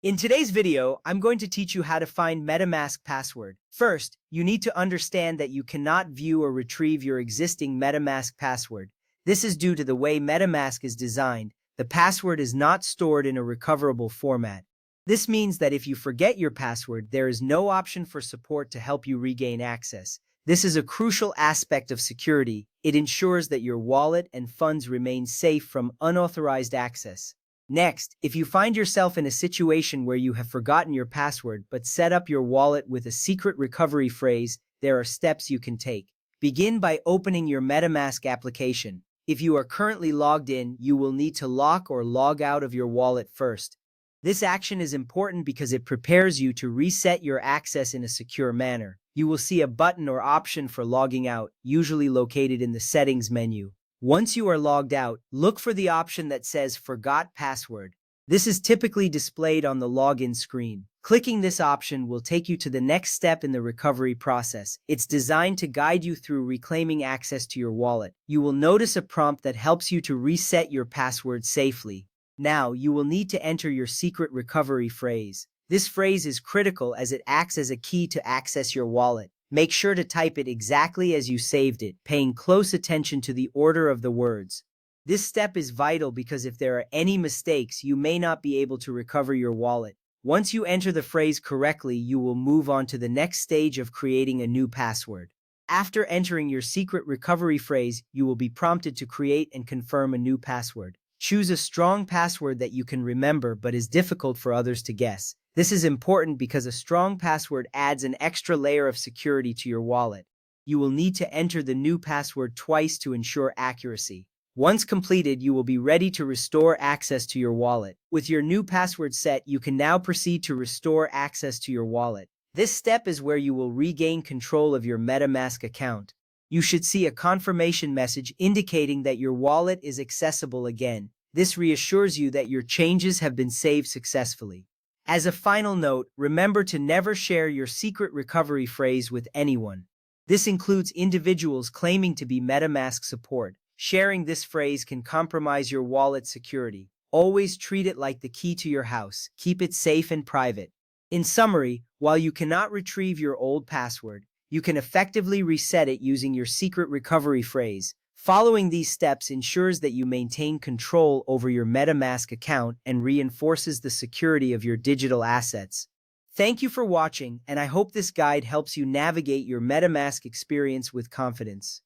In today's video, I'm going to teach you how to find MetaMask password. First, you need to understand that you cannot view or retrieve your existing MetaMask password. This is due to the way MetaMask is designed. The password is not stored in a recoverable format. This means that if you forget your password, there is no option for support to help you regain access. This is a crucial aspect of security. It ensures that your wallet and funds remain safe from unauthorized access. Next, if you find yourself in a situation where you have forgotten your password but set up your wallet with a secret recovery phrase, there are steps you can take. Begin by opening your MetaMask application. If you are currently logged in, you will need to lock or log out of your wallet first. This action is important because it prepares you to reset your access in a secure manner. You will see a button or option for logging out, usually located in the Settings menu. Once you are logged out, look for the option that says Forgot Password. This is typically displayed on the login screen. Clicking this option will take you to the next step in the recovery process. It's designed to guide you through reclaiming access to your wallet. You will notice a prompt that helps you to reset your password safely. Now, you will need to enter your secret recovery phrase. This phrase is critical as it acts as a key to access your wallet. Make sure to type it exactly as you saved it, paying close attention to the order of the words. This step is vital because if there are any mistakes, you may not be able to recover your wallet. Once you enter the phrase correctly, you will move on to the next stage of creating a new password. After entering your secret recovery phrase, you will be prompted to create and confirm a new password. Choose a strong password that you can remember but is difficult for others to guess. This is important because a strong password adds an extra layer of security to your wallet. You will need to enter the new password twice to ensure accuracy. Once completed, you will be ready to restore access to your wallet. With your new password set, you can now proceed to restore access to your wallet. This step is where you will regain control of your MetaMask account. You should see a confirmation message indicating that your wallet is accessible again. This reassures you that your changes have been saved successfully. As a final note, remember to never share your secret recovery phrase with anyone. This includes individuals claiming to be MetaMask support. Sharing this phrase can compromise your wallet's security. Always treat it like the key to your house. Keep it safe and private. In summary, while you cannot retrieve your old password, you can effectively reset it using your secret recovery phrase. Following these steps ensures that you maintain control over your MetaMask account and reinforces the security of your digital assets. Thank you for watching, and I hope this guide helps you navigate your MetaMask experience with confidence.